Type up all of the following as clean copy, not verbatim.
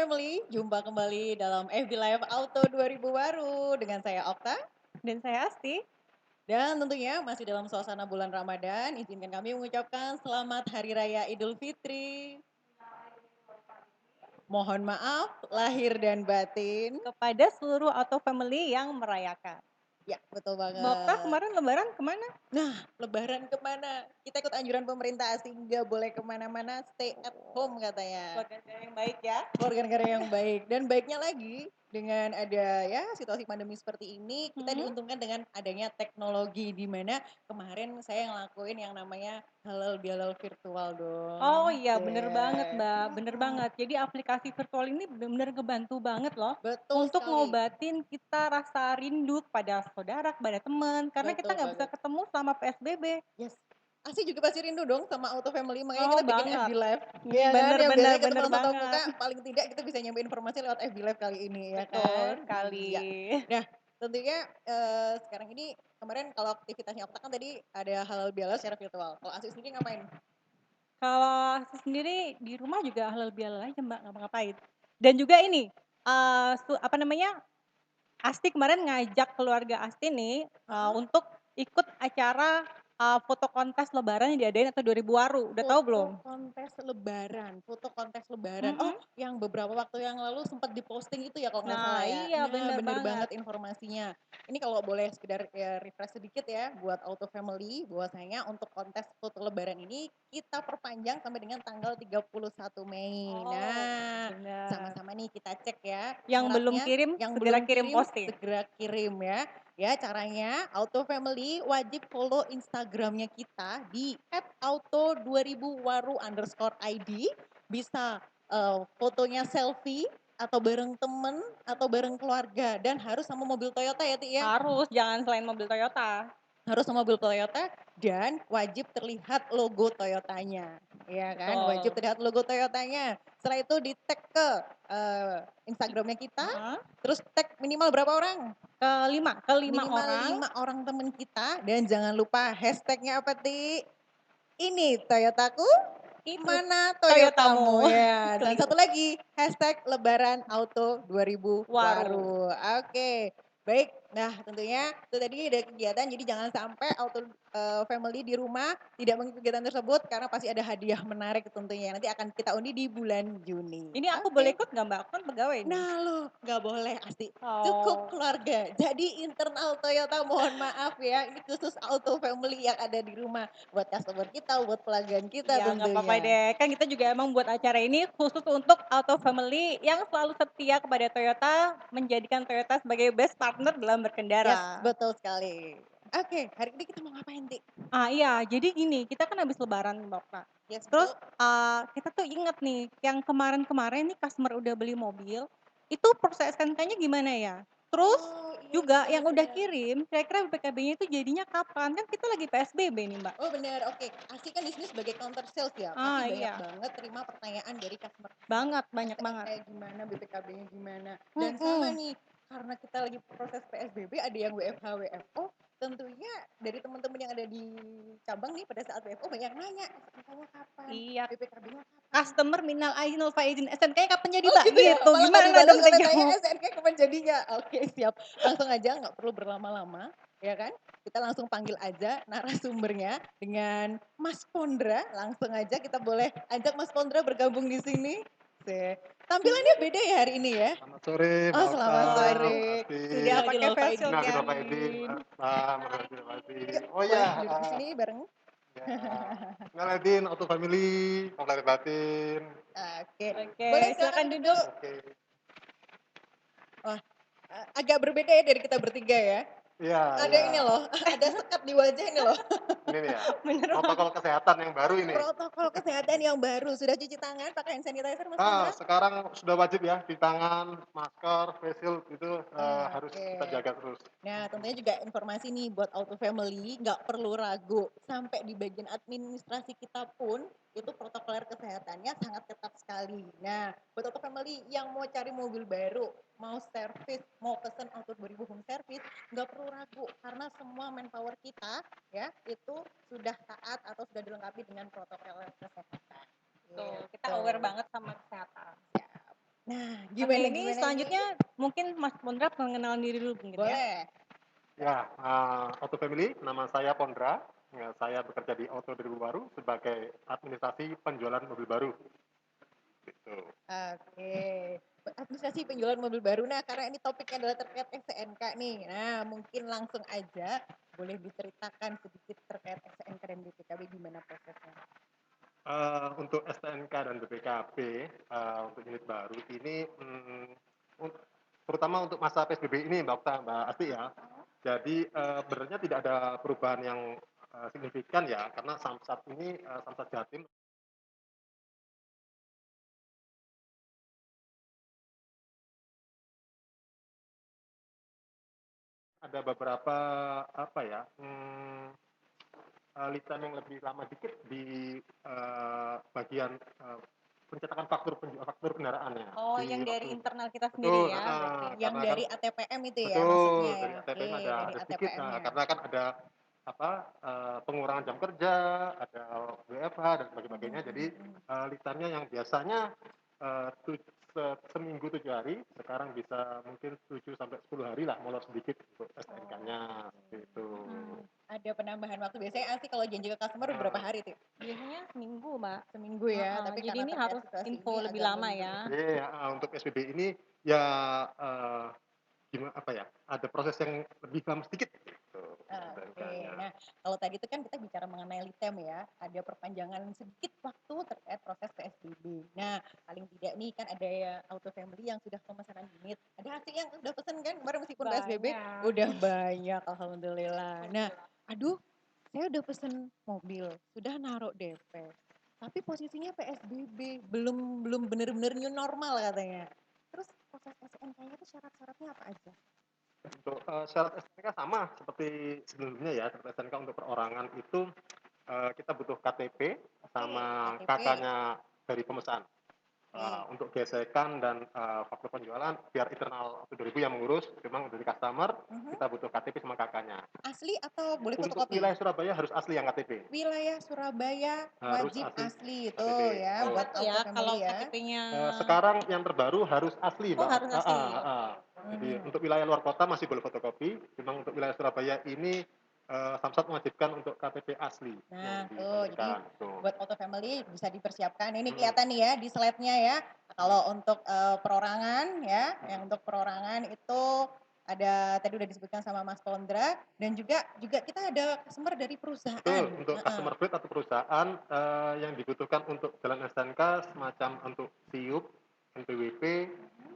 Family, jumpa kembali dalam FB Live Auto 2000 baru dengan saya Okta. Dan saya Asti. Dan tentunya masih dalam suasana bulan Ramadan, izinkan kami mengucapkan selamat Hari Raya Idul Fitri. Mohon maaf lahir dan batin. Kepada seluruh Auto Family yang merayakan. Ya, betul Mbak Okta banget. kemarin lebaran kemana? Nah, lebaran kemana? Kita ikut anjuran pemerintah asing, nggak boleh kemana-mana, stay at home katanya. Keluarga saya yang baik ya. Warga negara yang baik. Dan baiknya lagi, dengan ada ya situasi pandemi seperti ini, kita diuntungkan dengan adanya teknologi di mana kemarin saya ngelakuin yang namanya halal bihalal virtual Oh dong. iya bener banget Deh. Mbak, bener banget. Jadi aplikasi virtual ini bener-bener ngebantu banget loh. Betul Untuk sekali. ngobatin kita rasa rindu kepada saudara, kepada teman. Karena kita Betul nggak bisa banget. ketemu selama PSBB. Yes. Asli juga pasti rindu dong sama Auto Family, makanya Oh kita bikin FB banget. Live. Iya Iya kan, bener yang bener biasanya ketemu bener langsung tatap banget. muka, paling tidak kita bisa nyampe informasi lewat FB Live kali ini ya Betul kan? sekali. Iya. Nah, tentunya sekarang ini kemarin kalau aktivitasnya Okta kan tadi ada halal bihalal secara virtual. Kalau Asik sendiri ngapain? Kalau aku sendiri di rumah juga halal bihalal aja Mbak, ngapa-ngapain. Dan juga ini, apa namanya, Asti kemarin ngajak keluarga Asti nih, Heeh. untuk ikut acara, foto kontes lebaran yang diadain atau 2000 Waru, udah tahu belum? Foto kontes lebaran. Oh, Mhm. yang beberapa waktu yang lalu sempat diposting itu ya kalau nggak salah Nah ya. iya Nah, bener bener banget. banget informasinya. Ini kalau boleh sekedar ya refresh sedikit ya buat Auto Family, bahwasanya untuk kontes foto lebaran ini kita perpanjang sampai dengan tanggal 31 Mei. Oh, Nah, bener. sama-sama nih kita cek ya Yang belum syaratnya. kirim, Yang segera belum kirim kirim posting. segera kirim ya. Ya, caranya Auto Family wajib follow Instagramnya kita di @auto2000waru_id. Bisa fotonya selfie atau bareng temen atau bareng keluarga dan harus sama mobil Toyota ya, Ti ya. Harus, jangan selain mobil Toyota. Harus sama mobil Toyota dan wajib terlihat logo Toyotanya, ya kan? Wajib Betul. terlihat logo Toyotanya. Setelah itu di-tag ke Instagramnya kita, Heeh. terus tag minimal berapa orang? Kelima Minimal orang. 5 orang temen kita dan jangan lupa hashtagnya apa, Ti? Ini Toyotaku, Itu, mana Toyotamu Toyotamu. ya. Dan Keliru. satu lagi hashtag Lebaran Auto 2000 Waru. Waru. Oke, baik. Nah tentunya itu tadi ada kegiatan, jadi jangan sampai Auto Family di rumah tidak mengikuti kegiatan tersebut karena pasti ada hadiah menarik tentunya. Nanti akan kita undi di bulan Juni. Ini aku boleh Oke. ikut nggak Mbak? Aku kan pegawai nih. Nah lo nggak boleh Asti, cukup Oh. keluarga. Jadi internal Toyota mohon maaf ya, ini khusus Auto Family yang ada di rumah. Buat customer kita, buat pelanggan kita Iya nggak apa-apa tentunya. deh, kan kita juga emang buat acara ini khusus untuk Auto Family yang selalu setia kepada Toyota, menjadikan Toyota sebagai best partner dalam Yes, berkendara. betul sekali. Oke, hari ini kita mau ngapain, Ti? Iya, jadi gini, kita kan habis lebaran nih Mbak Kak. Yes, Terus, betul. kita tuh inget nih, yang kemarin-kemarin nih customer udah beli mobil, itu proses STNK-nya gimana ya? Terus Oh, iya iya juga iya yang udah benar. kirim, kira-kira BPKB-nya itu jadinya kapan? Kan kita lagi PSBB nih Mbak. Oh benar, oke. Asli kan di sini sebagai counter sales ya, pasti banyak Iya, banget terima pertanyaan dari customer-customer. banget, banyak banget. STNK gimana, BPKB-nya gimana. Dan sama Mhm. nih, karena kita lagi proses PSBB, ada yang WFH, WFO, tentunya dari teman-teman yang ada di cabang nih pada saat WFO banyak nanya, STNK-nya kapan, Iya, BPKB-nya kapan. customer minal aizin wal faizin, SNK-nya kapan jadi Oh Mbak? gitu ya? Gitu, Malah nggak gimana dibalas dong saya sampai tanya jawab? SNK kapan jadinya? Oke siap, langsung aja nggak perlu berlama-lama, ya kan? Kita langsung panggil aja narasumbernya dengan Mas Pondra, langsung aja kita boleh ajak Mas Pondra bergabung di sini. Tampilannya beda ya hari ini ya? Selamat sore, Oh Mbak Okta, selamat Waduh, sore, Mbak Asti, sudah Minal pakai aidin wal face faizin. Nina Vino Faidin, mungkin. Mbak Asti. Yuk Oh ya, boleh duduk di sini bareng. ya, Ngaladin Auto Family, Komplek Batin. Oke, Oke, boleh silakan silakan duduk. duduk. Oke, Wah, agak berbeda ya dari kita bertiga ya. iya, Ada iya. ini loh, ada sekat di wajah ini loh. Ini nih ya, Bener banget. protokol kesehatan yang baru ini. Protokol kesehatan yang baru, sudah cuci tangan pakai hand sanitizer Mas Pondra? Sekarang sudah wajib ya, di tangan, masker, face shield itu harus Oke. kita jaga terus. Nah, tentunya juga informasi nih buat Auto Family, nggak perlu ragu. Sampai di bagian administrasi kita pun, itu protokoler kesehatannya sangat ketat sekali. Nah, buat Auto Family yang mau cari mobil baru, mau servis, mau pesen Auto 2000 Home Service, nggak perlu ragu. Karena semua manpower kita, ya, itu sudah taat atau sudah dilengkapi dengan protokoler kesehatan. Betul, kita aware banget sama kesehatan. Nah, Oke, gimana ini gimana ini? selanjutnya mungkin Mas Pondra pengenalan diri dulu mungkin ya? Boleh. Ya, Auto Family, nama saya Pondra. Ya, saya bekerja di Auto 2000 Baru sebagai administrasi penjualan mobil baru. Gitu. Oke. Administrasi penjualan mobil baru. Nah, karena ini topiknya adalah terkait STNK nih. Nah, mungkin langsung aja boleh diceritakan sedikit terkait STNK dan BPKB gimana prosesnya? Untuk STNK dan BPKB untuk unit baru ini terutama untuk masa PSBB ini Mbak Okta, Mbak Asti ya. Jadi sebenarnya tidak ada perubahan yang signifikan ya karena Samsat ini Samsat Jatim ada beberapa apa ya lead time yang lebih lama dikit di bagian pencetakan faktur kendaraannya. Oh, Di yang dari waktu internal kita betul, sendiri ya berarti ya? Yang karena kan dari ATPM itu ya maksudnya betul ya? dari Oke, ATPM dari ada sedikit ATPM-nya. karena kan ada apa pengurangan jam kerja, ada WFH dan sebagainya. Jadi lead time-nya yang biasanya seminggu 7 hari, sekarang bisa mungkin 7 sampai 10 hari lah, molor sedikit untuk STNK-nya gitu. Ada penambahan waktu. Biasanya sih kalau janji ke customer berapa hari tuh? Biasanya seminggu, Mbak. Seminggu ya, tapi Jadi karena ini terkait harus situasi info ini lebih agak lama mundur. ya. Iya, untuk PSBB ini ya gimana apa ya? Ada proses yang lebih lama sedikit gitu. Oke. Nah, kalau tadi itu kan kita bicara mengenai lead time ya, ada perpanjangan sedikit waktu terkait proses PSBB. Nah, paling tidak nih kan ada ya Auto Family yang sudah pemesanan unit. Ada hasil yang udah pesen kan kemarin meskipun PSBB? Banyak. Udah banyak, alhamdulillah. Nah, aduh, saya udah pesen mobil, sudah naruh DP. Tapi posisinya PSBB, belum bener-bener new normal katanya. Terus proses SNK-nya itu syarat-syaratnya apa aja? Untuk syarat STNK sama seperti sebelumnya ya. Syarat STNK untuk perorangan itu kita butuh KTP sama KTP. KK-nya dari pemesan. Oke. Untuk gesekan dan faktur penjualan biar internal 2000 yang mengurus, memang dari customer kita butuh KTP sama KK-nya. Asli atau boleh Untuk fotokopi? wilayah Surabaya harus asli yang KTP. Wilayah Surabaya Harus wajib asli asli itu KTP. ya Oh. buat Satu Auto ya kalau Family ya. KTP-nya. Sekarang yang terbaru harus asli, Oh, Mbak. harus asli. Jadi untuk wilayah luar kota masih boleh fotokopi, memang untuk wilayah Surabaya ini Samsat mewajibkan untuk KTP asli Nah, yang tuh jadi dipamerkan. Tuh. buat Auto Family bisa dipersiapkan. Ini kelihatan nih ya di slide-nya ya. Kalau untuk perorangan ya, yang untuk perorangan itu ada tadi udah disebutkan sama Mas Pondra dan juga kita ada customer dari perusahaan. Betul, untuk customer fleet atau perusahaan yang dibutuhkan untuk jalan STNK semacam untuk SIUP, NPWP,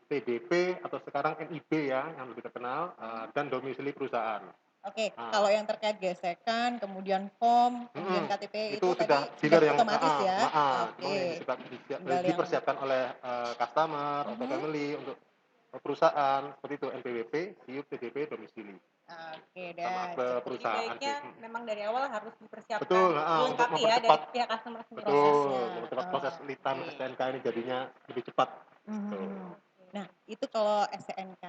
TDP atau sekarang NIB ya yang lebih terkenal dan domisili perusahaan. Oke, kalau yang terkait gesekan, kemudian form, kemudian KTP itu tadi sudah sudah dealer yang otomatis ya. cuma yang Tinggal yang dipersiapkan oleh customer atau family untuk perusahaan seperti itu NPWP, SIUP, TDP, domisili. Oke Sama dah. akte Jadi perusahaan. baiknya memang dari awal harus dipersiapkan Betul, untuk dilengkapi ya dari mempercepat pihak customer sendiri. betul, mempercepat proses lead time Oke. STNK ini jadinya lebih cepat. Nah, itu kalau STNK.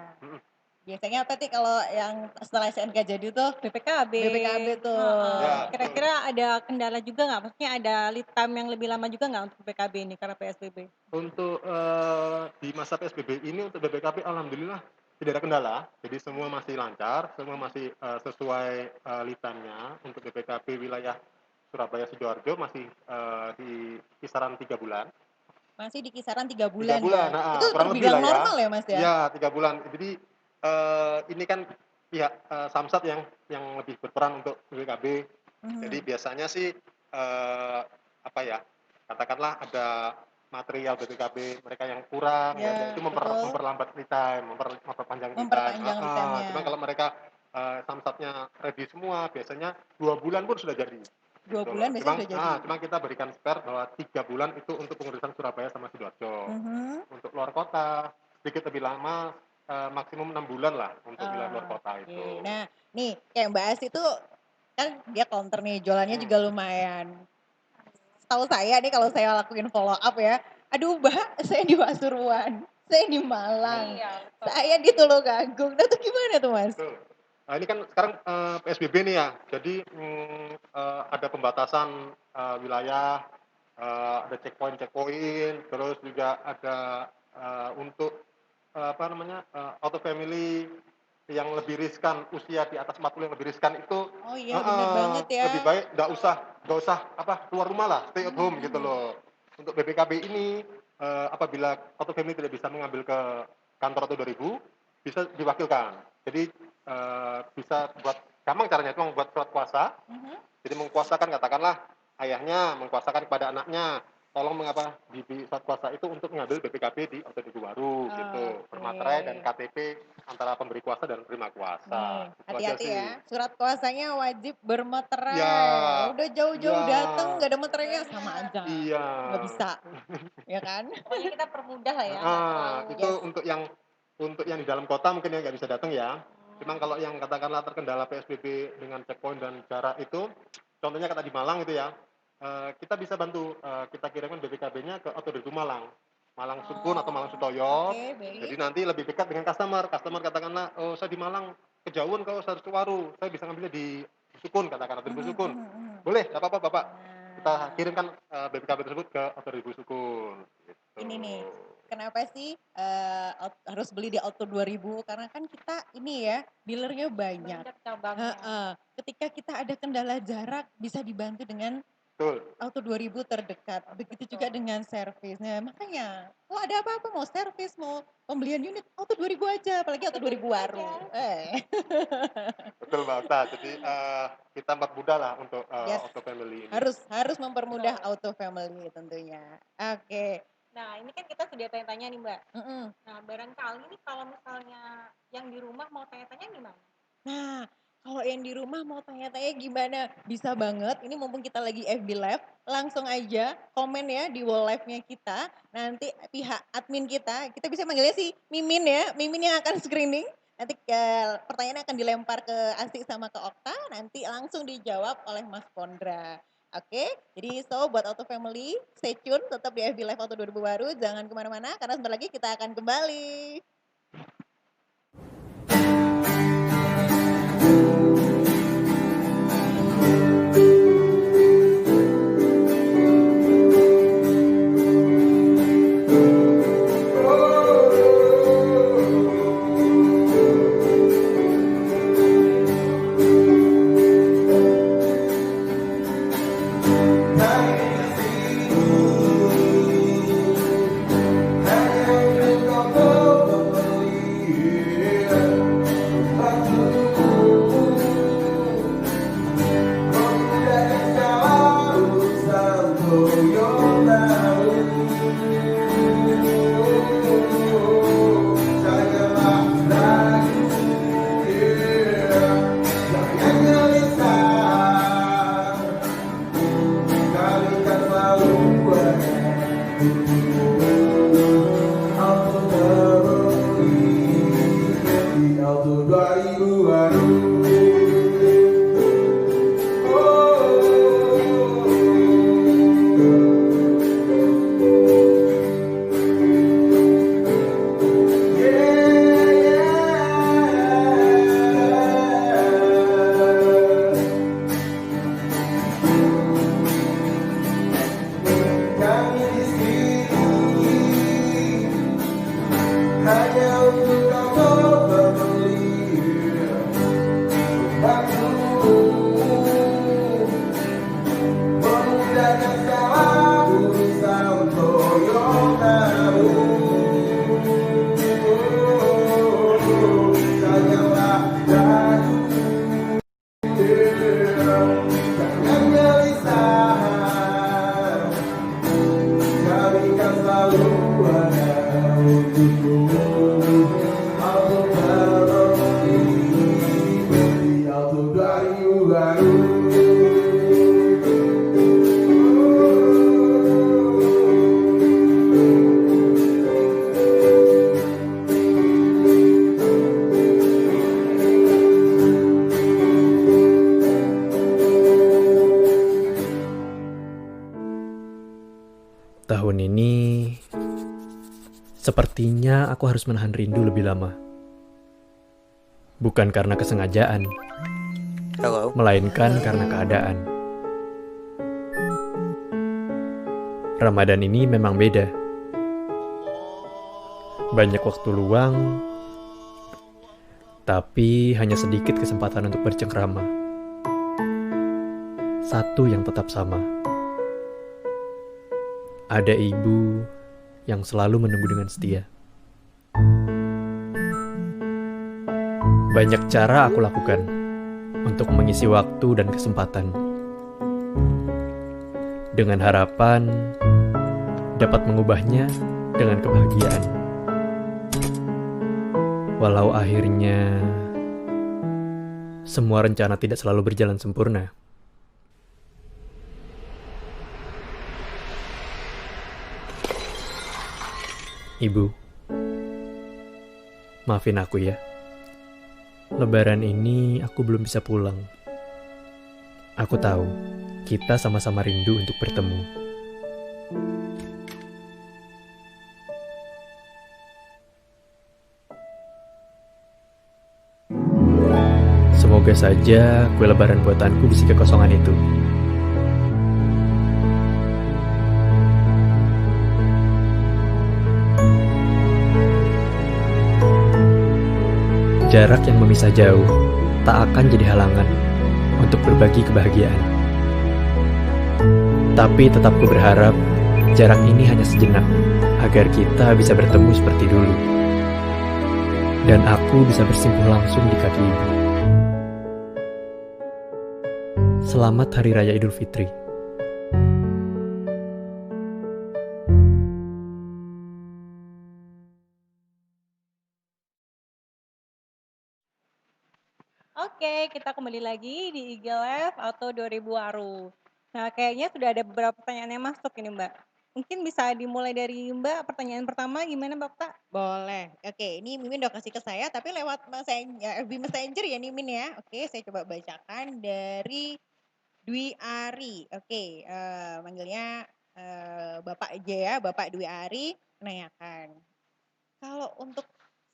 Biasanya apa sih kalau yang setelah STNK jadi tuh? BPKB. BPKB tuh. Ya, Kira-kira ada kendala juga nggak? Maksudnya ada lead time yang lebih lama juga nggak untuk BPKB ini karena PSBB? Untuk di masa PSBB ini untuk BPKB alhamdulillah tidak ada kendala. Jadi semua masih lancar, semua masih sesuai lead time-nya. Untuk BPKB wilayah Surabaya Sidoarjo masih di kisaran 3 bulan. Masih di kisaran 3 3 bulan bulan, ya. Itu kurang lebih terbilang lah ya. normal ya Mas ya? Iya, 3 bulan. Jadi ini kan pihak Samsat yang lebih berperan untuk BPKB. Jadi biasanya sih apa ya? Katakanlah ada material BPKB mereka yang kurang Ya, itu betul. memperlambat lead time, memperpanjang lead time. Memperpanjang lead time-nya. Cuma kalau mereka Samsatnya ready semua, biasanya 2 bulan pun sudah jadi. 2 bulan biasanya sudah jadi. Cuma kita berikan spare bahwa 3 bulan itu untuk pengurusan Surabaya sama Sidoarjo. Untuk luar kota sedikit lebih lama, maksimum 6 bulan lah untuk wilayah luar kota itu. Nah, nih kayak Mbak As itu kan dia counter nih, jualannya juga lumayan. Setahu saya nih kalau saya lakuin follow up ya, aduh Mbak, saya di Pasuruan, saya di Malang, saya di Tulungagung. Nah itu gimana tuh Mas? Betul. Nah ini kan sekarang PSBB nih ya, jadi ada pembatasan wilayah, ada checkpoint, terus juga ada untuk auto family yang lebih riskan, usia di atas 40 yang lebih riskan itu Oh iya, bener banget ya. lebih baik nggak usah keluar rumah lah, stay at home gitu loh. Untuk BPKB ini apabila auto family tidak bisa mengambil ke kantor atau 2000 bisa diwakilkan. Jadi bisa buat gampang caranya itu membuat surat kuasa. Jadi mengkuasakan, katakanlah ayahnya mengkuasakan kepada anaknya, tolong mengapa di surat kuasa itu untuk mengambil BPKB di auto baru gitu, bermaterai dan KTP antara pemberi kuasa dan penerima kuasa. Nih, Itu aja hati-hati sih. ya. Surat kuasanya wajib bermeterai. Ya, Udah jauh-jauh ya, dateng nggak ada meterainya sama aja. iya. Nggak bisa, ya kan? Pokoknya kita permudah lah ya, nggak terlalu. Itu Yes. untuk yang di dalam kota mungkin ya nggak bisa datang ya. Cuman kalau yang katakanlah terkendala PSBB dengan checkpoint dan jarak itu, contohnya kata di Malang itu ya, kita bisa bantu, kita kirimkan BPKB-nya ke Auto Malang. Malang Sukun atau Malang Sutoyo. Oke, Jadi baik. nanti lebih dekat dengan customer. Customer katakanlah, oh saya di Malang kejauhan kau, saya harus ke Waru. Saya bisa ngambilnya di Sukun, katakanlah Auto Sukun. Boleh, nggak apa-apa Bapak. Kita kirimkan BPKB tersebut ke Auto Sukun. Gitu. Ini nih, kenapa sih harus beli di Auto 2000? Karena kan kita ini ya, dealernya banyak. Banyak cabangnya. Ketika kita ada kendala jarak, bisa dibantu dengan Betul. Auto 2000 terdekat. Begitu juga dengan servis. Nah, makanya kalau ada apa-apa mau servis, mau pembelian unit, Auto 2000 aja, apalagi Auto 2000 baru. Betul Mbak Okta. Jadi kita mempermudah lah untuk Yes. auto family ini. Harus mempermudah Auto family tentunya. Oke. Nah, ini kan kita sudah tanya-tanya nih, Mbak. Mm-mm. Nah, barangkali nih kalau misalnya yang di rumah mau tanya-tanya gimana? Nah, kalau yang di rumah mau tanya-tanya gimana? Bisa banget, ini mumpung kita lagi FB Live, langsung aja komen ya di wall live-nya kita. Nanti pihak admin kita bisa manggilnya si Mimin ya, Mimin yang akan screening. Nanti pertanyaan akan dilempar ke Asik sama ke Okta, nanti langsung dijawab oleh Mas Pondra. Oke, jadi buat Auto Family, stay tune, tetap di FB Live Auto 2000 baru, jangan kemana-mana, karena sebentar lagi kita akan kembali. Tahun ini, sepertinya aku harus menahan rindu lebih lama. Bukan karena kesengajaan, melainkan karena keadaan. Ramadan ini memang beda. Banyak waktu luang, tapi hanya sedikit kesempatan untuk bercengkrama. Satu yang tetap sama. Ada ibu yang selalu menunggu dengan setia. Banyak cara aku lakukan untuk mengisi waktu dan kesempatan. Dengan harapan dapat mengubahnya dengan kebahagiaan. Walau akhirnya semua rencana tidak selalu berjalan sempurna. Ibu, maafin aku ya. Lebaran ini aku belum bisa pulang. Aku tahu, kita sama-sama rindu untuk bertemu. Semoga saja kue lebaran buatanku bisa kekosongan itu. Jarak yang memisah jauh tak akan jadi halangan untuk berbagi kebahagiaan. Tapi tetap ku berharap jarak ini hanya sejenak agar kita bisa bertemu seperti dulu. Dan aku bisa bersimpuh langsung di kaki ibu. Selamat Hari Raya Idul Fitri. Oke, kita kembali lagi di IG Live Auto 2000 Aru. Nah, kayaknya sudah ada beberapa pertanyaan yang masuk ini, Mbak. Mungkin bisa dimulai dari Mbak, pertanyaan pertama gimana, Mbak Okta? Boleh. Oke, ini Mimin udah kasih ke saya, tapi lewat FB Messenger ya nih Min ya. Oke, saya coba bacakan dari Dwi Ari. Oke, manggilnya Bapak aja ya, Bapak Dwi Ari menanyakan. Kalau untuk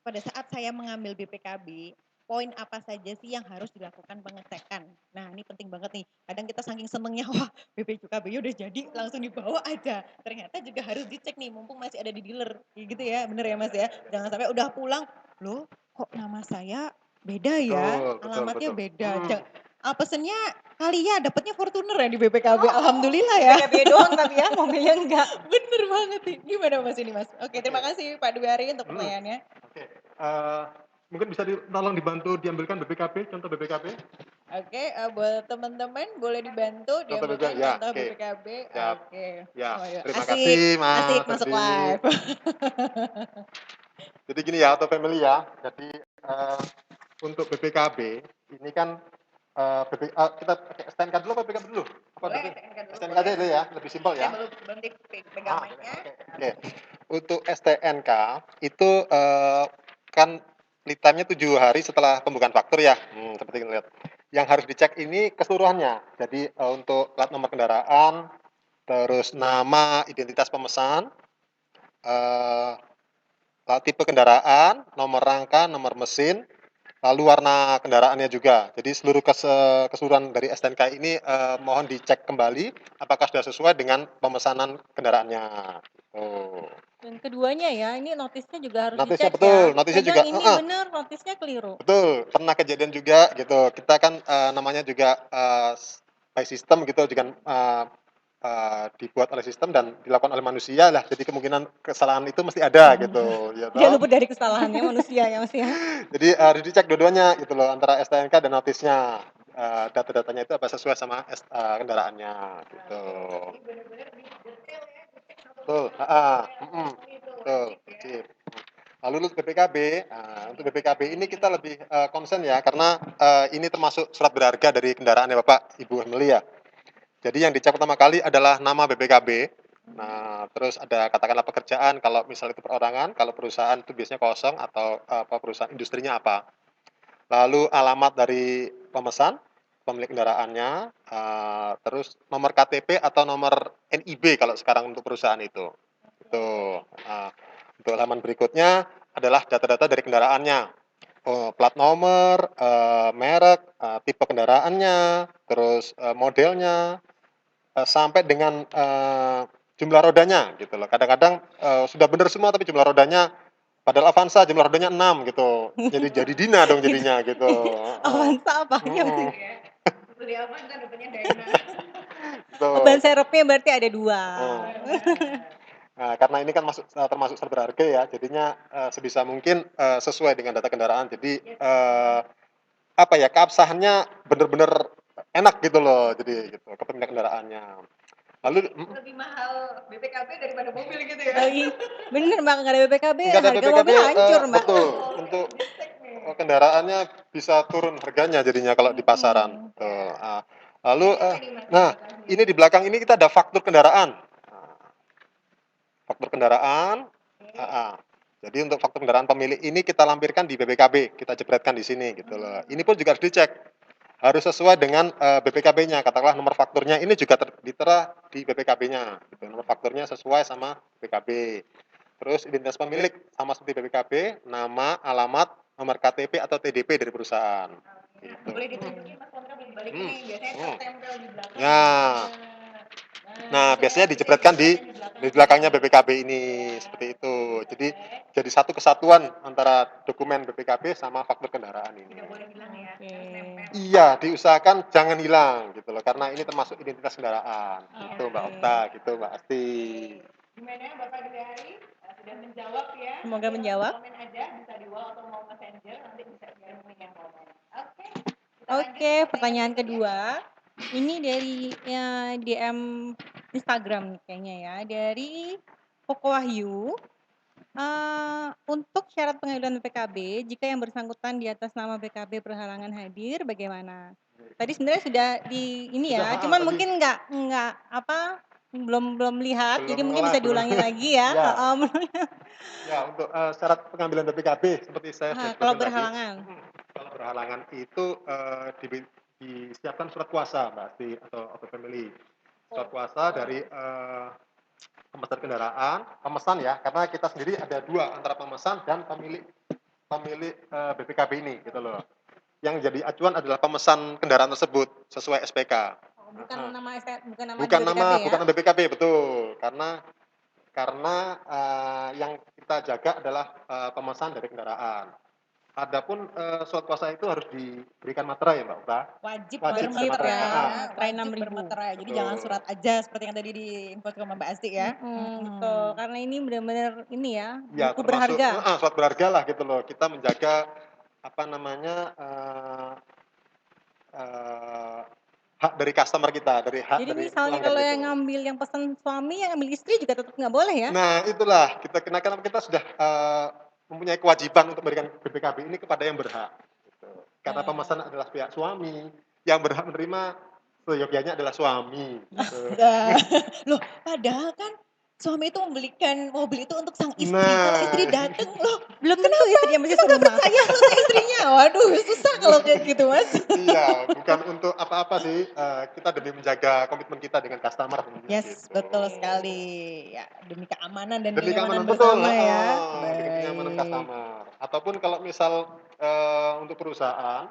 pada saat saya mengambil BPKB, poin apa saja sih yang harus dilakukan pengecekan? Nah, ini penting banget nih. Kadang kita saking senengnya, wah BPKB udah jadi, langsung dibawa aja. Ternyata juga harus dicek nih, mumpung masih ada di dealer. Kayak gitu ya, bener ya Mas ya? Jangan sampai udah pulang, loh kok nama saya beda ya, Betul, alamatnya betul. beda. Pesennya kali ya, dapetnya Fortuner ya di BPKB. Alhamdulillah ya. BPKB doang tapi ya, mobilnya enggak. Bener banget nih. Gimana Mas ini Mas? Oke, terima Oke. kasih Pak Dwi Ari untuk pertanyaannya. Oke, mungkin bisa tolong dibantu diambilkan BPKB, contoh BPKB. Oke, buat teman-teman boleh dibantu Contoh diambilkan BPKB, ya, contoh oke. BPKB. Siap. Oke. Ya, Oh, ya. terima Asik, kasih asik Mas masuk Ferdi. live. Jadi gini ya, Auto Family ya. Jadi untuk BPKB ini kan kita pakai STNK dulu apa BPKB dulu? Apa Boleh, BPKB? STNK dulu STNK boleh. dulu ya, lebih simpel Saya ya. belum pegang Boleh. mic-nya. Oke. Untuk STNK itu kan lead time-nya 7 hari setelah pembukaan faktur ya. Seperti kita lihat. Yang harus dicek ini keseluruhannya. Jadi untuk plat nomor kendaraan, terus nama, identitas pemesan, tipe kendaraan, nomor rangka, nomor mesin, lalu warna kendaraannya juga. Jadi seluruh keseluruhan dari STNK ini mohon dicek kembali apakah sudah sesuai dengan pemesanan kendaraannya. Oh. Dan keduanya ya, ini notisnya juga harus Notisnya dicek betul, ya. notisnya Kadang juga, ini bener, notisnya keliru. betul, pernah kejadian juga gitu. Kita kan namanya juga by system gitu, dengan dibuat oleh sistem dan dilakukan oleh manusia lah. Jadi kemungkinan kesalahan itu mesti ada gitu. Ya Dia toh? luput dari kesalahannya manusia ya Mas ya. Jadi harus dicek dua-duanya gitu loh, antara STNK dan notisnya. Data-datanya itu apa sesuai sama kendaraannya gitu. Betul, betul, wajib. Lalu untuk BPKB, untuk BPKB ini kita lebih concern ya, karena ini termasuk surat berharga dari kendaraan ya Bapak, Ibu Emily ya. Jadi yang dicek pertama kali adalah nama BPKB. Nah, terus ada katakanlah pekerjaan, kalau misalnya itu perorangan, kalau perusahaan itu biasanya kosong atau perusahaan industrinya apa. Lalu alamat dari pemesan, pemilik kendaraannya, terus nomor KTP atau nomor NIB kalau sekarang untuk perusahaan itu. Itu. Untuk halaman berikutnya adalah data-data dari kendaraannya. Plat nomor, merek, tipe kendaraannya, terus modelnya, sampai dengan jumlah rodanya gitu loh. Kadang-kadang sudah benar semua tapi jumlah rodanya Padahal Avanza jumlah rodanya 6 gitu. Jadi Dina dong jadinya gitu. Heeh. Avanza apa aja Mhm. sih? Itu dia apa kan depannya Dyna. Oh, ban Betul. serepnya berarti ada 2. Nah, karena ini kan termasuk serba harga ya, jadinya sebisa mungkin sesuai dengan data kendaraan. Jadi apa ya, keabsahannya bener-bener enak gitu loh, jadi gitu kepemilikan kendaraannya. Lalu Lebih mahal BPKB daripada mobil gitu ya. Oh, bener Mbak, nggak ada BPKB, nggak ada harga BPKB, mobil hancur Mbak. betul, untuk kendaraannya bisa turun harganya jadinya kalau di pasaran. Tuh, lalu nah, ini di belakang ini kita ada faktur kendaraan. Faktur kendaraan. Jadi untuk faktur kendaraan pemilik ini kita lampirkan di BPKB, kita jepretkan di sini gitu loh. Ini pun juga harus dicek. Harus sesuai dengan BPKB-nya. Katakanlah nomor fakturnya ini juga ditera di BPKB-nya. Gitu. Nomor fakturnya sesuai sama BPKB. Terus identitas pemilik sama seperti BPKB, nama, alamat, nomor KTP atau TDP dari perusahaan. Gitu. Boleh ditunjukin Mas Kontra belum balik ini, biasanya tertempel di belakang. Ya. Nah, biasanya dijepretkan di belakangnya BPKB ini seperti itu. Jadi satu kesatuan antara dokumen BPKB sama faktur kendaraan ini. Tidak boleh hilang ya. Iya, diusahakan jangan hilang gitu loh, karena ini termasuk identitas kendaraan. Gitu Mbak Okta, gitu Mbak Asti. Gimana Bapak Dwi Hari? Sudah menjawab ya. Semoga menjawab. Komen aja bisa di wall atau mau messenger nanti bisa dikirim yang komen. Oke. Oke, pertanyaan kedua. Ini dari DM Instagram nih kayaknya ya, dari Koko Wahyu. Untuk syarat pengajuan BPKB, jika yang bersangkutan di atas nama BKB berhalangan hadir, bagaimana? Tadi sebenarnya sudah di ini ya, Sudah, cuman tadi. mungkin nggak apa, belum lihat, jadi mungkin ngelak, bisa diulangi lagi ya. Ya. Ya, untuk syarat pengambilan BPKB seperti saya sudah Kalau sebutkan tadi. berhalangan. Kalau berhalangan itu disiapkan surat kuasa Mbak Asti atau family. Surat kuasa dari pemesan kendaraan, pemesan ya, karena kita sendiri ada 2 antara pemesan dan pemilik BPKB ini gitu loh. Yang jadi acuan adalah pemesan kendaraan tersebut sesuai SPK. Bukan nama Bukan BPKB nama ya? bukan nama BPKB, betul. Karena yang kita jaga adalah pemesan dari kendaraan. Adapun surat kuasa itu harus diberikan materai ya Mbak Okta. Wajib Wajib ada materai. materai wajib 6.000. bermaterai. Jadi Betul. jangan surat aja seperti yang tadi diinfo sama Mbak Asti ya. Betul, karena ini benar-benar ini ya, Ya, buku termasuk berharga. surat berharga lah gitu loh. Kita menjaga apa namanya hak dari customer kita, dari hak Jadi dari misalnya pelanggan kalau gitu. yang ngambil yang pesan suami, yang ambil istri juga tetap nggak boleh ya? Nah, itulah kita kenakan, kita sudah mempunyai kewajiban untuk memberikan BPKB ini kepada yang berhak. Gitu. Karena pemesan adalah pihak suami, yang berhak menerima seyogyanya adalah suami. Gitu. Loh, padahal kan suami itu membelikan mobil itu untuk sang istri. Nah. Kalau istri dateng, loh Belum tentu istrinya masih kenapa serumah. percaya sama istrinya? Waduh, susah kalau kayak gitu Mas. Iya, bukan untuk apa-apa sih. Kita demi menjaga komitmen kita dengan customer. Yes, gitu. betul sekali. Ya, demi keamanan dan Demi kenyamanan keamanan betul, bersama ya. demi kenyamanan customer. Ataupun kalau misal untuk perusahaan,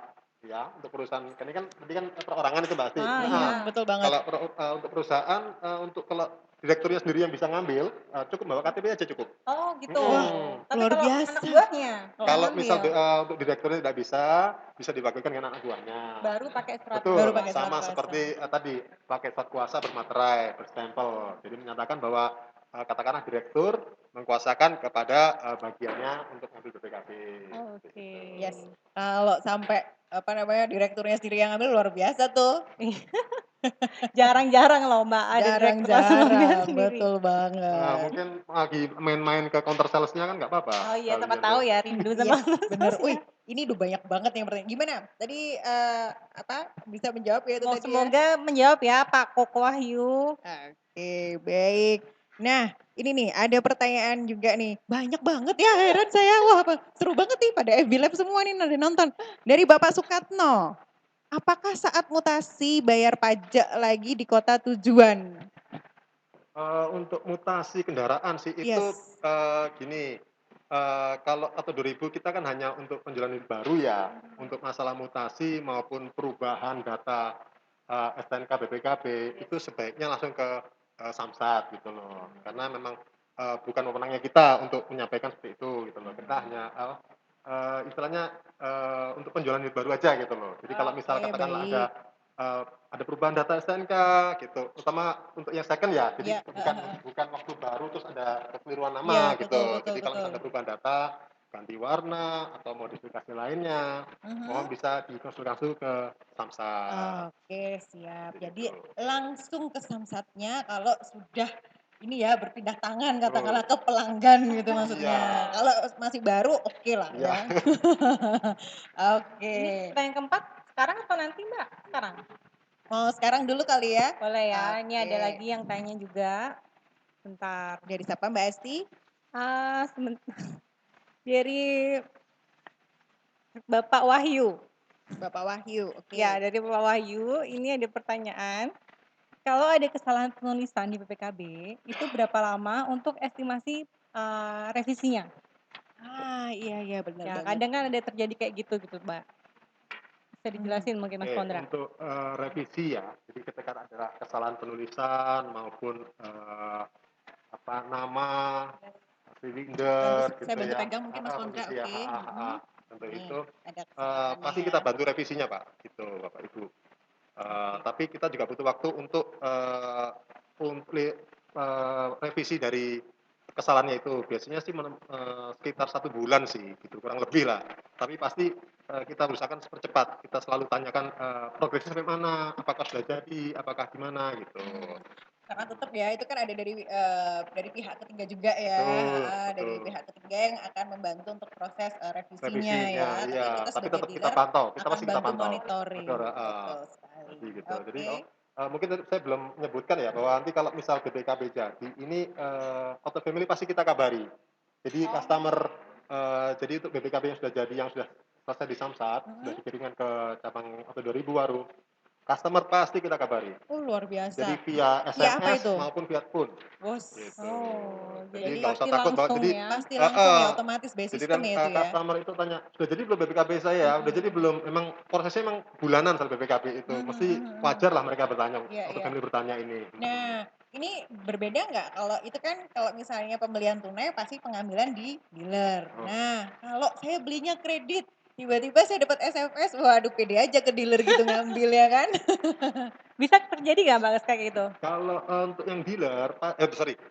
ya, untuk perusahaan, ini kan tadi kan perorangan itu Mbak Asti. Iya. Betul banget. Kalau untuk perusahaan, untuk kalau direkturnya sendiri yang bisa ngambil, cukup bawa KTP aja cukup. Oh gitu. Tapi Luar kalau biasa. anak buahnya, Kalau yang misal ambil, untuk direkturnya tidak bisa diwakilkan dengan anak buahnya. baru pakai surat. Betul, Baru pakai surat sama kuasa. seperti tadi pakai surat kuasa bermaterai, berstempel. Jadi menyatakan bahwa katakanlah direktur mengkuasakan kepada bagiannya untuk ngambil BPKB. Oke. Yes. Kalau sampai direkturnya sendiri yang ngambil luar biasa tuh. Jarang-jarang loh Mbak ada direktur langsung ngambil Jarang-jarang, sendiri. betul Nah, banget. mungkin lagi main-main ke counter salesnya kan nggak apa-apa. Oh iya, siapa Kalian tahu tuh. ya rindu sama Yes, bener. Wih, ini udah banyak banget yang bertanya. Gimana? Tadi bisa menjawab ya itu tadi ya? Semoga menjawab ya Pak Koko Wahyu. Oke, baik. Nah, ini nih ada pertanyaan juga nih. Banyak banget ya, heran saya. Wah, seru banget nih pada FB Lab semua nih ada nonton. Dari Bapak Sukatno. Apakah saat mutasi bayar pajak lagi di kota tujuan? Untuk mutasi kendaraan sih itu Yes. gini, kalau atau 2000 kita kan hanya untuk penjualan unit baru ya. Untuk masalah mutasi maupun perubahan data STNK BPKB itu sebaiknya langsung ke Samsat gitu loh. Karena memang bukan wewenangnya kita untuk menyampaikan seperti itu gitu loh. Kita hanya istilahnya untuk penjualan unit baru aja gitu loh. Jadi kalau misal Oke, katakanlah baik. ada perubahan data STNK gitu, terutama untuk yang second ya. Jadi Ya, bukan waktu baru terus ada kekeliruan ya, nama betul, gitu. betul, Jadi kalau betul. misal ada perubahan data, ganti warna atau modifikasi lainnya, mohon bisa dikonsultasi ke Samsat Oke, siap. Jadi gitu. langsung ke Samsatnya kalau sudah ini ya berpindah tangan katakanlah Betul. ke pelanggan gitu maksudnya. Iya. Kalau masih baru oke lah Iya. ya. Oke. Ini pertanyaan keempat sekarang atau nanti Mbak? Sekarang. Mau sekarang dulu kali ya? Boleh ya. Ini ada Oke. lagi yang tanya juga. Bentar. Dari siapa Mbak Esti? Dari Bapak Wahyu. Bapak Wahyu. Oke. Ya, dari Bapak Wahyu ini ada pertanyaan. Kalau ada kesalahan penulisan di PPKB, itu berapa lama untuk estimasi revisinya? Iya benar Ya, banget. kadang kan ada terjadi kayak gitu Mbak. Bisa dijelasin mungkin Mas Oke, Pondra. untuk revisi ya, jadi ketika ada kesalahan penulisan maupun nama, silinder Saya gitu bantu ya, pegang mungkin Mas Pondra, revisi ya, oke. untuk Nih, itu ada kesalahannya pasti ya. kita bantu revisinya Pak, gitu Bapak Ibu. Tapi kita juga butuh waktu untuk revisi dari kesalahannya itu. Biasanya sih sekitar 1 bulan sih, gitu kurang lebih lah. Tapi pasti kita berusahakan sepercepat. Kita selalu tanyakan progresnya sampai mana, apakah sudah jadi, apakah gimana gitu. Karena tetap ya itu kan ada dari pihak ketiga juga ya, dari Betul. pihak ketiga yang akan membantu untuk proses revisinya ya. Tapi Iya. kita Tapi sebagai tetap kita dealer pantau, kita akan pasti kita bantu pantau. monitoring. Betul, Betul sekali. jadi gitu. Jadi Oke. mungkin tadi saya belum menyebutkan ya bahwa nanti kalau misal BPKB jadi ini auto family pasti kita kabari. Jadi customer jadi untuk BPKB yang sudah jadi, yang sudah selesai di Samsat, sudah dikirimkan ke cabang auto 2000 Waru, customer pasti kita kabari. Oh, luar biasa. Jadi via Via apa SMS itu? maupun via phone. Bos. Gitu. Oh, Jadi jadi nggak usah pasti takut bahwa langsung jadi ya. Pasti langsung ya otomatis by jadi system kan ya itu ya. customer itu tanya, "Sudah jadi belum BPKB saya? Udah jadi belum?" Memang prosesnya memang bulanan soal BPKB itu. Mesti wajar lah mereka bertanya, Iya, auto iya. family bertanya ini. Nah, ini berbeda nggak kalau itu kan kalau misalnya pembelian tunai pasti pengambilan di dealer. Nah, kalau saya belinya kredit, tiba-tiba saya dapat SMS, waduh pede aja ke dealer gitu ngambil ya kan? Bisa terjadi nggak Mbak kayak gitu? Kalau untuk yang dealer,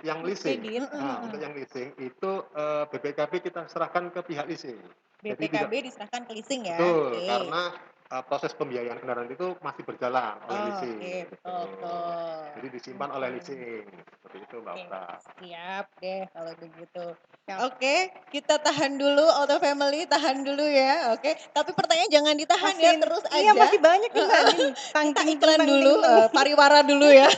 yang leasing. Kredit. Untuk yang leasing itu BPKB kita serahkan ke pihak leasing. Jadi tidak BPKB diserahkan ke leasing ya. betul, Oke. karena proses pembiayaan kendaraan itu masih berjalan oleh leasing. Oke, gitu. betul. Jadi disimpan oleh leasing. Seperti itu Mbak Oke, Okta. siap deh kalau begitu. Siap. Oke, kita tahan dulu Auto Family, tahan dulu ya. Oke, tapi pertanyaan jangan ditahan ya, Masih- terus aja. Iya masih banyak nih Mbak. Kita iklan dulu, pariwara dulu ya.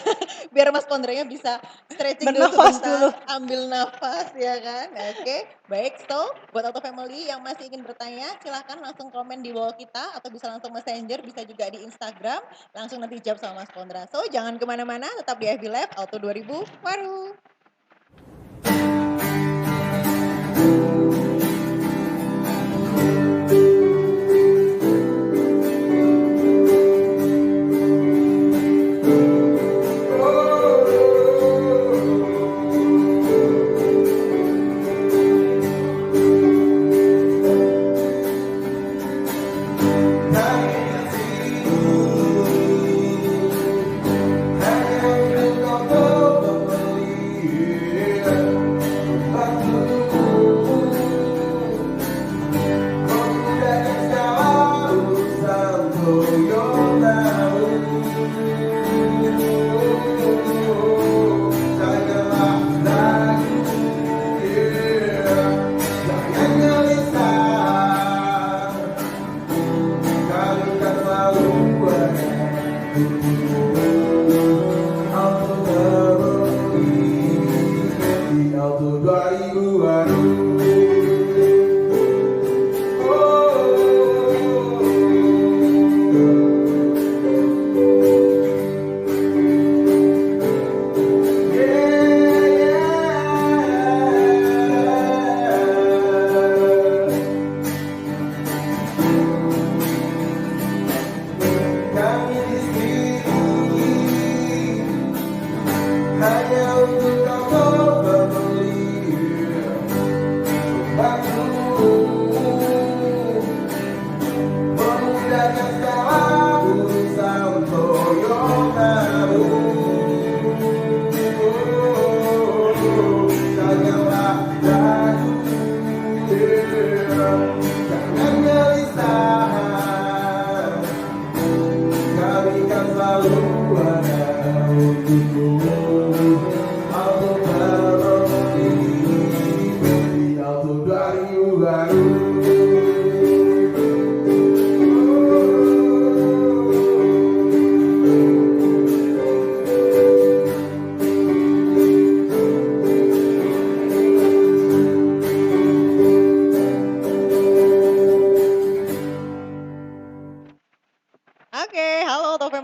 Biar Mas Pondranya bisa stretching dulu Bernafas sebentar, dulu. ambil nafas ya kan. Oke, baik. So, buat Auto Family yang masih ingin bertanya, silahkan langsung komen di bawah kita atau bisa langsung messenger, bisa juga di Instagram. Langsung nanti jawab sama Mas Pondra. So, jangan kemana-mana, tetap di FB Live Auto 2000 Waru.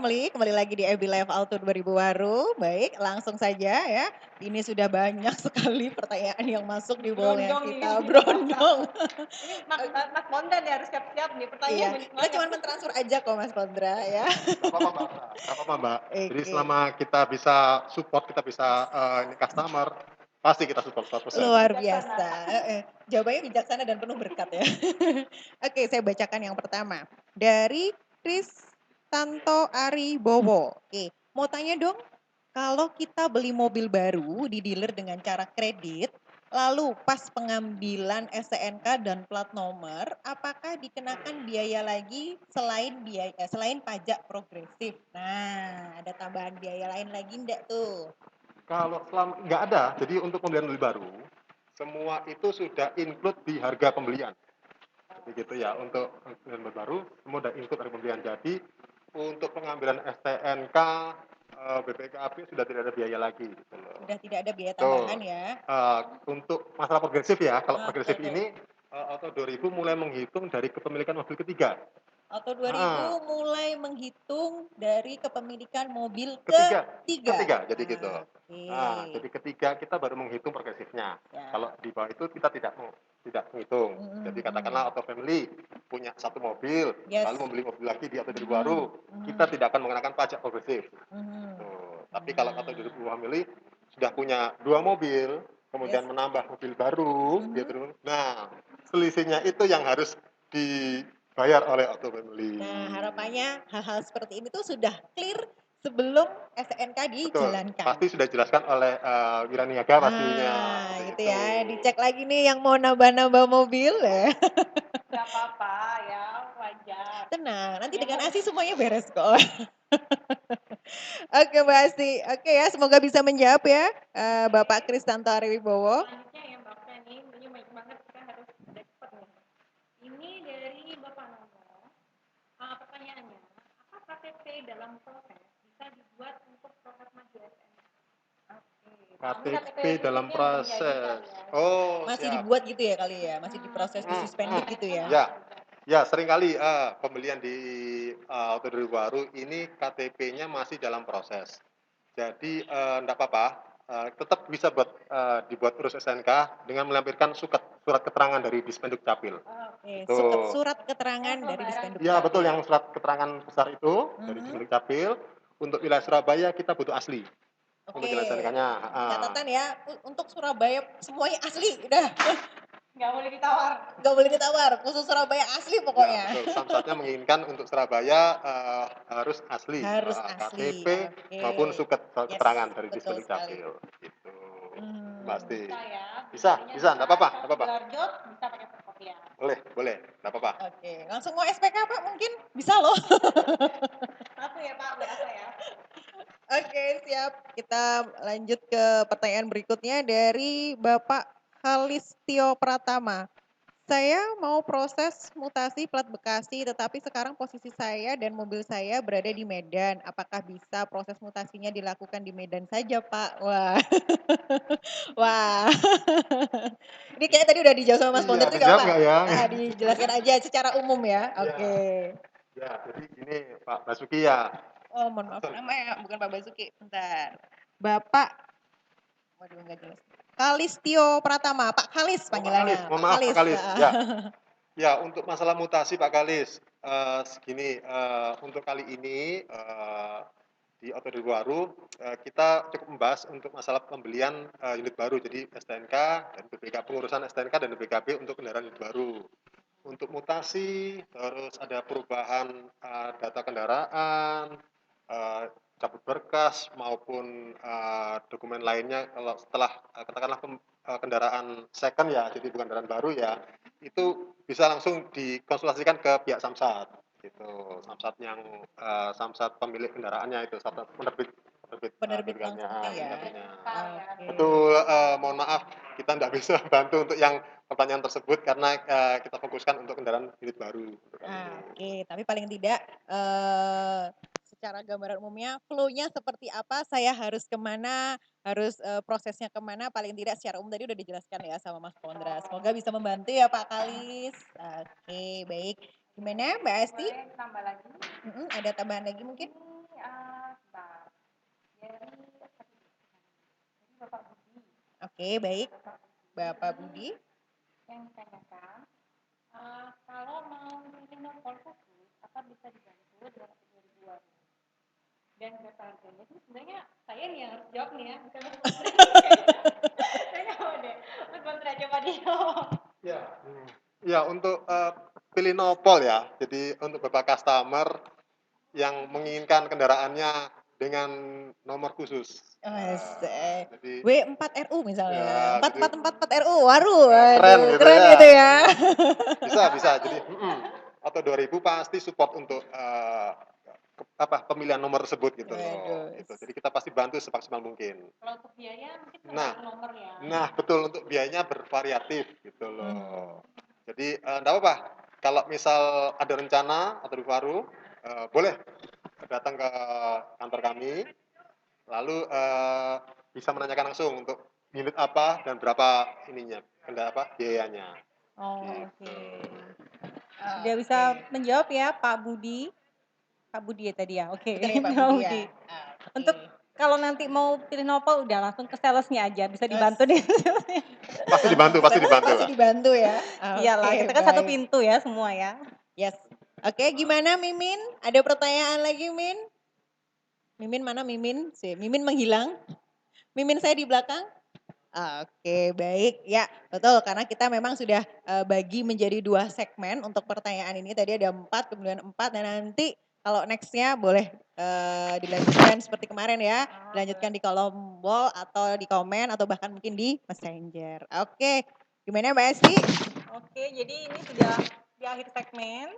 Family, kembali lagi di FB Live Auto 2000 Waru. Baik, langsung saja ya. Ini sudah banyak sekali pertanyaan yang masuk di bowl yang Berondong ini kita di berondong. Ini Mas Bondan ya harus siap-siap nih, pertanyaan Iya, banyak kita banget. cuma mentransfer aja kok Mas Pondra ya. Nggak apa-apa Mbak. Nggak apa-apa Mbak. Jadi Oke, selama kita bisa support, kita bisa ini customer, pasti kita support 100%. luar Bijaksana. biasa. Jawabannya bijaksana dan penuh berkat ya. Oke, saya bacakan yang pertama. Dari Kristanto Ari Bowo. Oke, mau tanya dong, kalau kita beli mobil baru di dealer dengan cara kredit, lalu pas pengambilan STNK dan plat nomor, apakah dikenakan biaya lagi selain pajak progresif? Nah, ada tambahan biaya lain lagi enggak tuh? Kalau selama nggak ada, jadi untuk pembelian mobil baru, semua itu sudah include di harga pembelian. Begitu ya, untuk pembelian mobil baru, semua sudah include dari pembelian. Jadi untuk pengambilan STNK, BPKB sudah tidak ada biaya lagi. Gitu loh. Sudah tidak ada biaya Tuh, tambahan ya? untuk masalah progresif ya, kalau progresif Betul. ini Auto 2000 mulai menghitung dari kepemilikan mobil ketiga. Auto 2000 mulai menghitung dari kepemilikan mobil Ketiga, ketiga. jadi gitu. Oke. Jadi ketiga kita baru menghitung progresifnya. Ya. Kalau di bawah itu kita tidak menghitung. Jadi katakanlah Auto Family punya satu mobil, Yes. lalu membeli mobil lagi di Auto 2000 baru, kita tidak akan mengenakan pajak progresif. Tuh. Tapi kalau Auto 2000 Family sudah punya dua mobil, kemudian Yes. menambah mobil baru, gitu. Nah, selisihnya itu yang harus dibayar oleh Auto Family. Nah, harapannya hal-hal seperti ini tuh sudah clear sebelum STNK Betul, dijalankan. pasti sudah dijelaskan oleh Wiraniaga pastinya. Gitu ya. Dicek lagi nih yang mau nambah-nambah mobil ya. Gak apa-apa ya, wajar. Tenang, nanti dengan ASI semuanya beres kok. Oke Mbak Asti, oke ya semoga bisa menjawab ya Bapak Kristanto Ariwibowo. Selanjutnya ya Mbak nih, ini banyak banget, kita harus udah cepet nih. Ini dari Bapak Nono. Pertanyaannya, apa KTP dalam proses bisa dibuat untuk proses maju SN? KTP dalam proses. Oh, Masih siap. dibuat gitu ya kali ya, masih diproses disuspended gitu ya. Ya, seringkali pembelian di Auto 2000 baru ini KTP-nya masih dalam proses. Jadi enggak apa-apa, tetap bisa dibuat urus SNK dengan melampirkan surat keterangan dari Dispenduk Capil. Oke, Itu. surat keterangan dari Dispenduk Ya, Capil. betul yang surat keterangan besar itu dari Dispenduk Capil. Untuk wilayah Surabaya kita butuh asli. Untuk Oke, wilayah SNK-nya. catatan ya, untuk Surabaya semuanya asli, udah. Nggak boleh ditawar. Nggak boleh ditawar, khusus Surabaya asli pokoknya. Ya, betul. Samsatnya menginginkan untuk Surabaya harus asli. Harus asli, KTP maupun surat keterangan dari betul Dispenduk sekali. Capil. Gitu. Pasti. Bisa ya. Bisa, enggak apa-apa, enggak apa-apa. Sidoarjo bisa pakai fotokopian. Boleh, enggak apa-apa. Oke, langsung mau SPK Pak mungkin bisa loh. Satu ya Pak, berapa ya? Oke, siap. Kita lanjut ke pertanyaan berikutnya dari Bapak Kalistio Pratama. Saya mau proses mutasi plat Bekasi, tetapi sekarang posisi saya dan mobil saya berada di Medan. Apakah bisa proses mutasinya dilakukan di Medan saja, Pak? Wah. Wah. Ini kayaknya tadi udah dijawab sama Mas Ponder juga, dijawab Pak. nggak ya? Dijelaskan aja secara umum ya. Oke. Ya, jadi gini Pak Basuki ya. Oh, mohon maaf. Namanya bukan Pak Basuki. Bentar. Bapak, waduh nggak jelas. Kalistio Pratama, Pak Kalis panggilannya. Mohon maaf Pak Kalis. Ya. Ya, untuk masalah mutasi Pak Kalis, segini, untuk kali ini di Auto 2000 baru kita cukup membahas untuk masalah pembelian unit baru, jadi STNK dan BPKB, pengurusan STNK dan BPKB untuk kendaraan unit baru. Untuk mutasi, terus ada perubahan data kendaraan, cabut berkas maupun dokumen lainnya kalau setelah katakanlah kendaraan second ya, jadi bukan kendaraan baru ya, itu bisa langsung dikonsultasikan ke pihak Samsat gitu. Samsat yang Samsat pemilik kendaraannya itu, Samsat Penerbit langsungnya ya. Betul, mohon maaf kita tidak bisa bantu untuk yang pertanyaan tersebut karena kita fokuskan untuk kendaraan unit baru. Oke, tapi paling tidak secara gambaran umumnya flow-nya seperti apa, saya harus kemana, harus prosesnya kemana, paling tidak secara umum tadi udah dijelaskan ya sama Mas Pondra. Semoga bisa membantu ya Pak Kalis. Oke, baik. Gimana Mbak Asti? Boleh tambah lagi. Ada tambahan lagi mungkin? Ini Bapak Budi. Oke, baik. Bapak Budi. Yang ditanyakan, kalau mau bikin nomor khusus, apa bisa dibantu dengan kategori 2? Dan berapa harganya? Itu sebenarnya saya nih yang harus jawab nih ya, bukan Mas Pondra. Saya nggak mau deh, Mas Pondra coba dijawab. Ya, ya untuk pilih nopol ya. Jadi untuk Bapak customer yang menginginkan kendaraannya dengan nomor khusus. Jadi W4RU misalnya. ya, jadi 4444 RU. Waduh, ya, keren waduh, gitu keren ya. gitu ya. Bisa. Jadi atau 2000 pasti support untuk pemilihan nomor tersebut gitu loh. Waduh. Gitu. Jadi kita pasti bantu semaksimal mungkin. Kalau untuk biaya mungkin Nah, tergantung nomor ya. Nah, betul untuk biayanya bervariatif gitu loh. Hmm. Jadi enggak apa-apa. Kalau misal ada rencana atau baru, boleh datang ke kantor kami, lalu bisa menanyakan langsung untuk unit apa dan berapa ininya, biayanya. Oh, Gitu. oke. Sudah bisa menjawab ya Pak Budi. Pak Budi ya tadi ya, oke. Betul ya Pak Pak Budi ya. Budi. Oke. Untuk kalau nanti mau pilih nopal udah langsung ke salesnya aja, bisa dibantu deh. Pasti dibantu Pasti lah. dibantu ya. Iyalah, Oke, kita kan satu baik. pintu ya semua ya. Yes. Oke, gimana Mimin? Ada pertanyaan lagi, Min? Mimin mana Mimin? Mimin menghilang. Mimin saya di belakang. Oke, baik. Ya, betul. Karena kita memang sudah bagi menjadi 2 segmen untuk pertanyaan ini. Tadi ada 4, kemudian 4. Dan nanti kalau nextnya boleh dilanjutkan seperti kemarin ya. Dilanjutkan di kolom wall atau di komen atau bahkan mungkin di messenger. Oke, gimana Mbak Esti? Oke, jadi ini sudah di akhir segmen.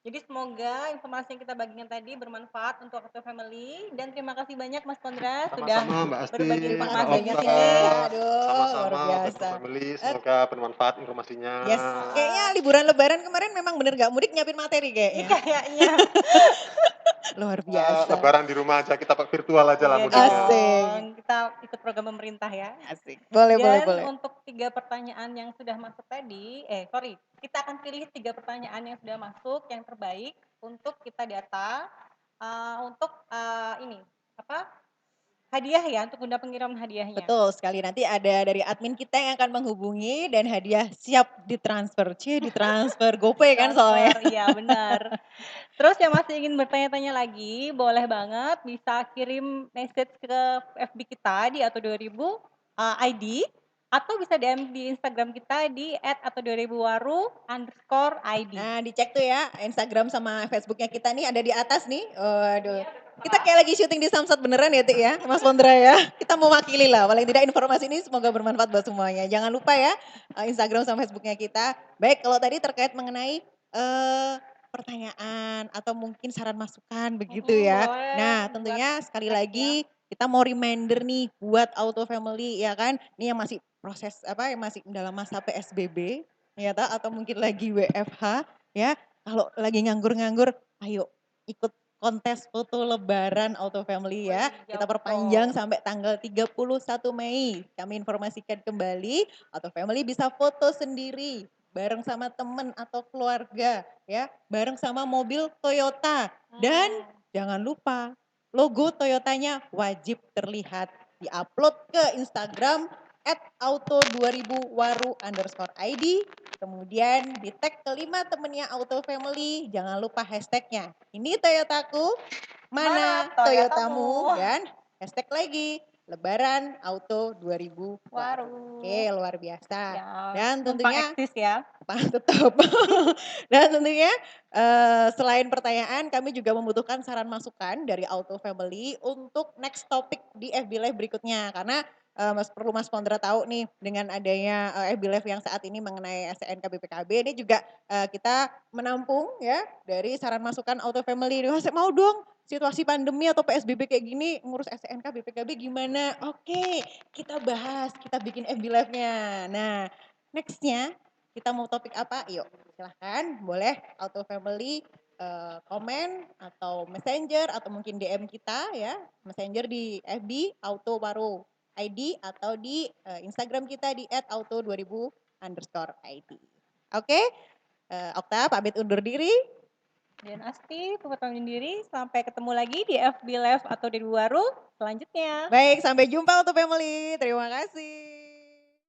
Jadi semoga informasi yang kita bagikan tadi bermanfaat untuk Auto Family. Dan terima kasih banyak Mas Pondra sudah Sama-sama Mbak Asti, berbagi Terima informasi kasih di banyak sini. ya. Aduh, Sama-sama luar untuk biasa. family, semoga bermanfaat informasinya. Yes, kayaknya liburan lebaran kemarin memang bener gak mudik nyiapin materi kayaknya. Kayaknya. Luar biasa. Lebaran di rumah aja, kita phyvirtual aja lah Iya mudiknya. Asik. dong, kita ikut program pemerintah ya. Asik. Boleh. Dan untuk 3 pertanyaan yang sudah masuk tadi, kita akan pilih 3 pertanyaan yang sudah masuk, yang terbaik untuk kita data, untuk hadiah ya, untuk benda pengiriman hadiahnya. Betul sekali, nanti ada dari admin kita yang akan menghubungi dan hadiah siap ditransfer. Ditransfer GoPay kan soalnya. Iya benar. Terus yang masih ingin bertanya-tanya lagi, boleh banget bisa kirim message ke FB kita di Auto2000 ID atau bisa DM di Instagram kita di @auto2000waru_ID. Nah, dicek tuh ya Instagram sama Facebooknya kita nih ada di atas nih. Waduh. Kita kayak lagi syuting di Samsat beneran ya, Tik ya, Mas Pondra ya. Kita mewakili lah, paling tidak informasi ini semoga bermanfaat buat semuanya. Jangan lupa ya Instagram sama Facebooknya kita. Baik, kalau tadi terkait mengenai pertanyaan atau mungkin saran masukan begitu ya. Boleh Nah, buat tentunya sekali tag ya. lagi kita mau reminder nih buat Auto Family ya kan. Ini yang masih proses yang masih dalam masa PSBB ya atau mungkin lagi WFH ya. Kalau lagi nganggur-nganggur, ayo ikut kontes foto lebaran Auto Family ya. Kita perpanjang sampai tanggal 31 Mei. Kami informasikan kembali, Auto Family bisa foto sendiri bareng sama temen atau keluarga ya, bareng sama mobil Toyota. Dan jangan lupa logo Toyotanya wajib terlihat, diupload ke Instagram @auto20waru_id, kemudian di tag kelima temennya Auto Family, jangan lupa hashtagnya. Ini Toyotaku, mana Toyotamu, dan hashtag lagi Lebaran Auto 2000 Waru. Oke, luar biasa. Ya, Dan tentunya eksis ya. tetap. Dan tentunya selain pertanyaan, kami juga membutuhkan saran masukan dari Auto Family untuk next topic di FB Live berikutnya. Karena perlu Mas Pondra tahu nih, dengan adanya FB Live yang saat ini mengenai STNK BPKB, ini juga kita menampung ya dari saran masukan Auto Family. Saya mau dong situasi pandemi atau PSBB kayak gini ngurus STNK BPKB gimana? Oke, kita bahas, kita bikin FB Live-nya. Nah, nextnya kita mau topik apa? Yuk silahkan, boleh Auto Family komen atau messenger atau mungkin DM kita ya. Messenger di FB Auto Waru ID atau di Instagram kita di @auto2000_id. Oke, Okta pamit undur diri. Dan Asti, pamit undur diri. Sampai ketemu lagi di FB Live atau di Waru. selanjutnya. Baik, sampai jumpa untuk family. Terima kasih.